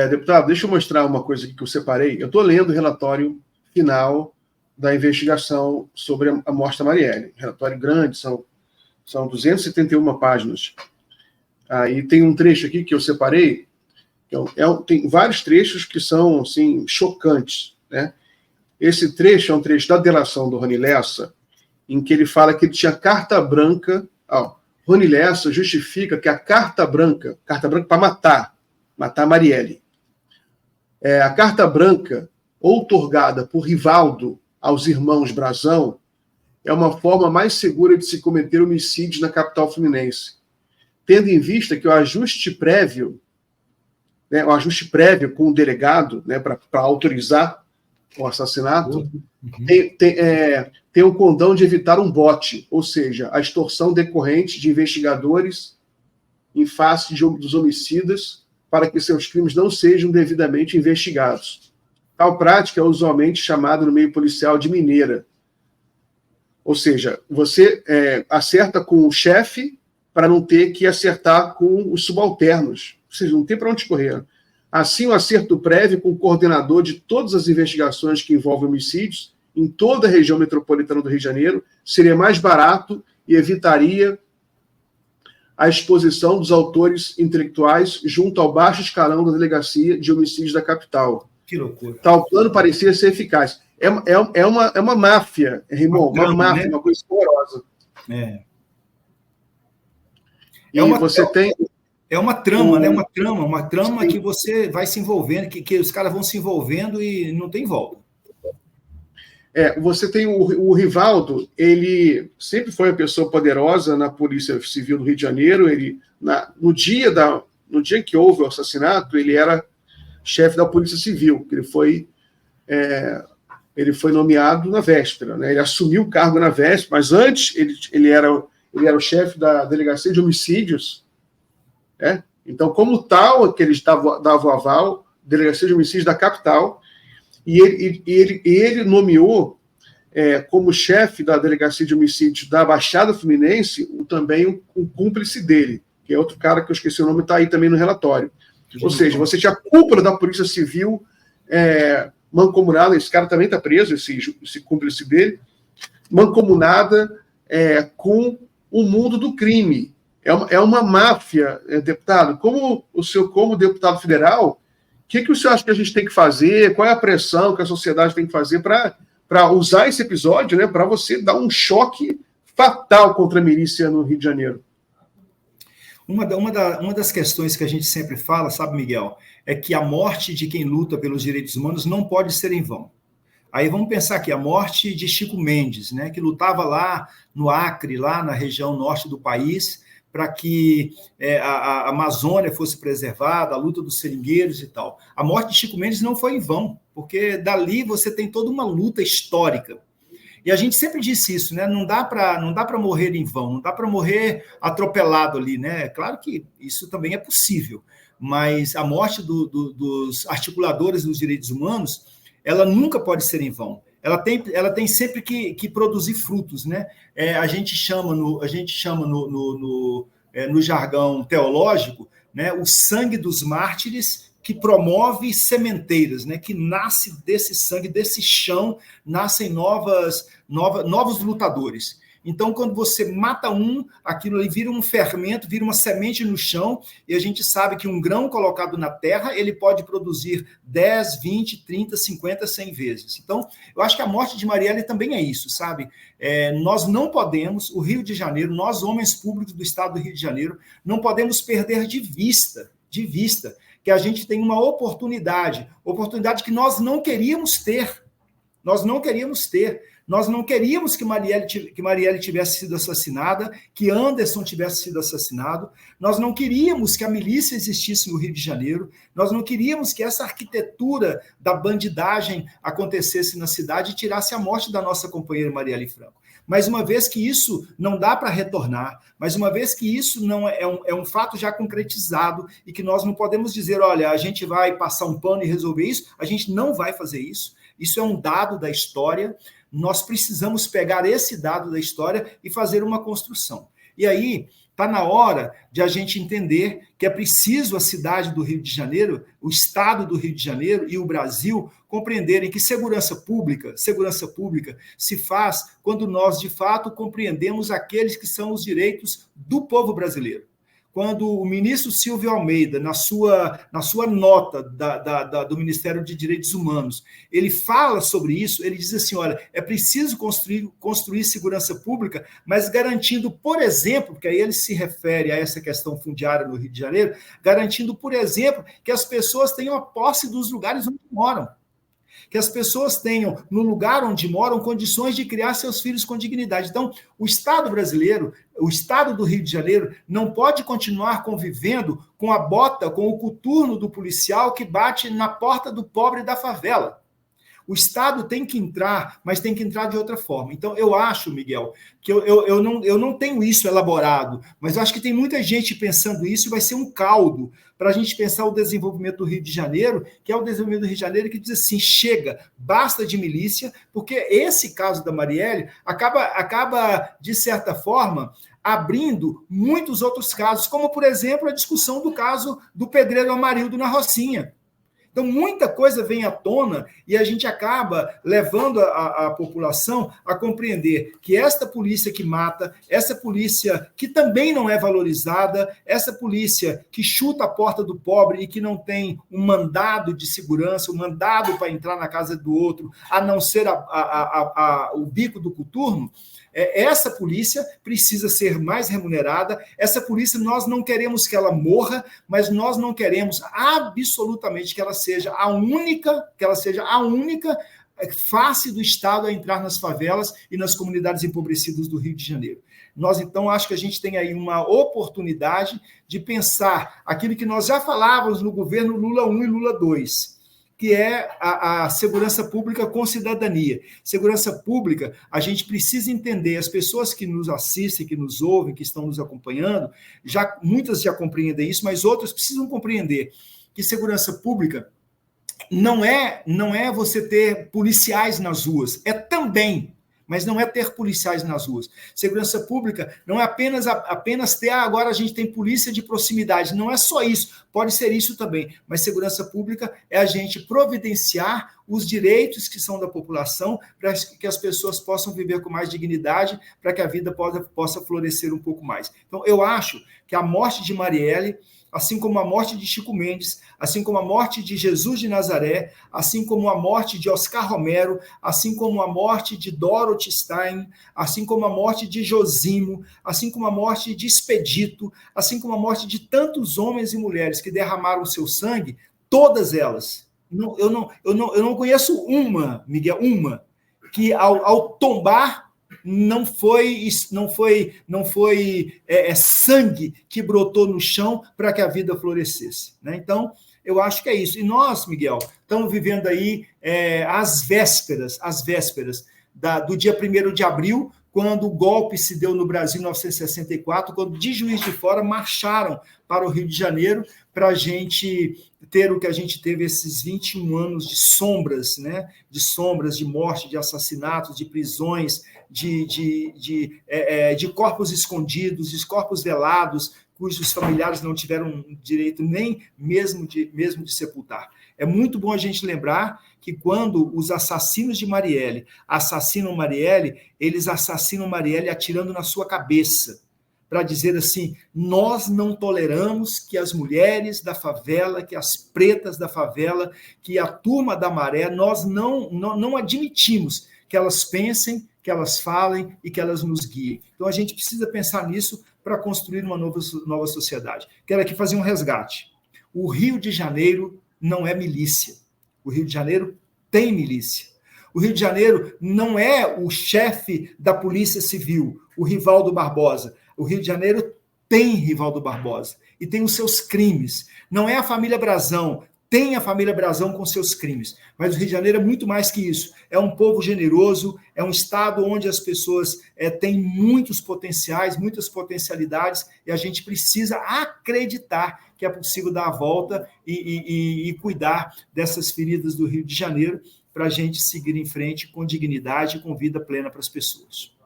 Deputado, deixa eu mostrar uma coisa aqui que eu separei. Eu estou lendo o relatório final da investigação sobre a morte da Marielle. Relatório grande, são 271 páginas. Aí tem um trecho aqui que eu separei, tem vários trechos que são assim, chocantes, né? Esse trecho é um trecho da delação do Rony Lessa, em que ele fala que ele tinha carta branca. Rony Lessa justifica que a carta branca para matar a Marielle, a carta branca outorgada por Rivaldo aos irmãos Brazão é uma forma mais segura de se cometer homicídios na capital fluminense, tendo em vista que o ajuste prévio com o delegado, né, para autorizar o assassinato, tem o condão de evitar um bote, ou seja, a extorsão decorrente de investigadores em face dos homicidas para que seus crimes não sejam devidamente investigados. Tal prática é usualmente chamada no meio policial de mineira. Ou seja, você acerta com o chefe para não ter que acertar com os subalternos. Ou seja, não tem para onde correr. Assim, o acerto prévio com o coordenador de todas as investigações que envolvem homicídios em toda a região metropolitana do Rio de Janeiro seria mais barato e evitaria a exposição dos autores intelectuais junto ao baixo escalão da Delegacia de Homicídios da capital. Que loucura. Tal plano parecia ser eficaz. É uma máfia, Raimon, uma máfia, né? Uma coisa horrorosa. É uma trama, né? Uma trama que você vai se envolvendo, que os caras vão se envolvendo e não tem volta. Você tem o Rivaldo, ele sempre foi uma pessoa poderosa na Polícia Civil do Rio de Janeiro. No dia em que houve o assassinato, ele era chefe da Polícia Civil. Ele foi nomeado na véspera, né? Ele assumiu o cargo na véspera, mas antes ele era o chefe da Delegacia de Homicídios. Então, como tal, que eles davam o aval, Delegacia de Homicídios da capital, e ele nomeou como chefe da Delegacia de Homicídios da Baixada Fluminense também um cúmplice dele, que é outro cara que eu esqueci o nome, está aí também no relatório. Ou seja, você tinha a cúpula da Polícia Civil mancomunada, esse cara também está preso, esse cúmplice dele, mancomunada com o mundo do crime. É uma máfia, deputado. Como deputado federal, o que o senhor acha que a gente tem que fazer? Qual é a pressão que a sociedade tem que fazer para usar esse episódio, né, para você dar um choque fatal contra a milícia no Rio de Janeiro? Uma das questões que a gente sempre fala, sabe, Miguel, é que a morte de quem luta pelos direitos humanos não pode ser em vão. Aí vamos pensar aqui, a morte de Chico Mendes, né, que lutava lá no Acre, lá na região norte do país, para que a Amazônia fosse preservada, a luta dos seringueiros e tal. A morte de Chico Mendes não foi em vão, porque dali você tem toda uma luta histórica. E a gente sempre disse isso, né? Não dá para morrer em vão, não dá para morrer atropelado ali, né? Claro que isso também é possível, mas a morte dos articuladores dos direitos humanos, ela nunca pode ser em vão. Ela tem sempre que produzir frutos, né? A gente chama no jargão teológico, né, o sangue dos mártires que promove sementeiras, né, que nasce desse sangue, desse chão, nascem novos lutadores. Então, quando você mata aquilo ali vira um fermento, vira uma semente no chão, e a gente sabe que um grão colocado na terra, ele pode produzir 10, 20, 30, 50, 100 vezes. Então, eu acho que a morte de Marielle também é isso, sabe? Nós não podemos, o Rio de Janeiro, nós, homens públicos do estado do Rio de Janeiro, não podemos perder de vista, que a gente tem uma oportunidade que nós não queríamos ter. Nós não queríamos que Marielle tivesse sido assassinada, que Anderson tivesse sido assassinado. Nós não queríamos que a milícia existisse no Rio de Janeiro. Nós não queríamos que essa arquitetura da bandidagem acontecesse na cidade e tirasse a morte da nossa companheira Marielle Franco. Mas uma vez que isso não dá para retornar, mas uma vez que isso não é um fato já concretizado e que nós não podemos dizer, olha, a gente vai passar um pano e resolver isso, a gente não vai fazer isso. Isso é um dado da história. Nós precisamos pegar esse dado da história e fazer uma construção. E aí Está na hora de a gente entender que é preciso a cidade do Rio de Janeiro, o estado do Rio de Janeiro e o Brasil compreenderem que segurança pública se faz quando nós, de fato, compreendemos aqueles que são os direitos do povo brasileiro. Quando o ministro Silvio Almeida, na sua nota do Ministério de Direitos Humanos, ele fala sobre isso, ele diz assim, olha, é preciso construir segurança pública, mas garantindo, por exemplo, porque aí ele se refere a essa questão fundiária no Rio de Janeiro, garantindo, por exemplo, que as pessoas tenham a posse dos lugares onde moram. Que as pessoas tenham, no lugar onde moram, condições de criar seus filhos com dignidade. Então, o Estado brasileiro, o Estado do Rio de Janeiro, não pode continuar convivendo com a bota, com o coturno do policial que bate na porta do pobre da favela. O Estado tem que entrar, mas tem que entrar de outra forma. Então, eu acho, Miguel, que eu não tenho isso elaborado, mas eu acho que tem muita gente pensando isso e vai ser um caldo para a gente pensar o desenvolvimento do Rio de Janeiro, que é o desenvolvimento do Rio de Janeiro que diz assim, chega, basta de milícia, porque esse caso da Marielle acaba de certa forma, abrindo muitos outros casos, como, por exemplo, a discussão do caso do pedreiro Amarildo na Rocinha. Então, muita coisa vem à tona e a gente acaba levando a população a compreender que esta polícia que mata, essa polícia que também não é valorizada, essa polícia que chuta a porta do pobre e que não tem um mandado de segurança, um mandado para entrar na casa do outro, a não ser o bico do coturno, essa polícia precisa ser mais remunerada. Essa polícia, nós não queremos que ela morra, mas nós não queremos absolutamente que ela seja a única face do Estado a entrar nas favelas e nas comunidades empobrecidas do Rio de Janeiro. Nós, então, acho que a gente tem aí uma oportunidade de pensar aquilo que nós já falávamos no governo Lula 1 e Lula 2, que é a segurança pública com cidadania. Segurança pública, a gente precisa entender, as pessoas que nos assistem, que nos ouvem, que estão nos acompanhando, muitas já compreendem isso, mas outras precisam compreender que segurança pública não é você ter policiais nas ruas, é também, mas não é ter policiais nas ruas. Segurança pública não é apenas ter, agora a gente tem polícia de proximidade, não é só isso, pode ser isso também, mas segurança pública é a gente providenciar os direitos que são da população para que as pessoas possam viver com mais dignidade, para que a vida possa florescer um pouco mais. Então, eu acho que a morte de Marielle, assim como a morte de Chico Mendes, assim como a morte de Jesus de Nazaré, assim como a morte de Oscar Romero, assim como a morte de Dorothy Stein, assim como a morte de Josimo, assim como a morte de Expedito, assim como a morte de tantos homens e mulheres que derramaram seu sangue, todas elas, eu não conheço uma, Miguel, que ao tombar não foi sangue que brotou no chão para que a vida florescesse, né? Então, eu acho que é isso. E nós, Miguel, estamos vivendo aí as vésperas do dia 1º de abril, quando o golpe se deu no Brasil em 1964, quando de Juiz de Fora marcharam para o Rio de Janeiro para a gente ter o que a gente teve esses 21 anos de sombras, né? De sombras, de morte, de assassinatos, de prisões, de corpos escondidos, de corpos velados, cujos familiares não tiveram direito nem mesmo de sepultar. É muito bom a gente lembrar que quando os assassinos de Marielle assassinam Marielle, eles assassinam Marielle atirando na sua cabeça, para dizer assim, nós não toleramos que as mulheres da favela, que as pretas da favela, que a turma da maré, nós não admitimos que elas pensem, que elas falem e que elas nos guiem. Então, a gente precisa pensar nisso para construir uma nova sociedade. Quero aqui fazer um resgate. O Rio de Janeiro não é milícia. O Rio de Janeiro tem milícia. O Rio de Janeiro não é o chefe da Polícia Civil, o Rivaldo Barbosa. O Rio de Janeiro tem Rivaldo Barbosa e tem os seus crimes. Não é a família Brazão, tem a família Brazão com seus crimes. Mas o Rio de Janeiro é muito mais que isso. É um povo generoso, é um estado onde as pessoas têm muitos potenciais, muitas potencialidades, e a gente precisa acreditar que é possível dar a volta e cuidar dessas feridas do Rio de Janeiro para a gente seguir em frente com dignidade e com vida plena para as pessoas.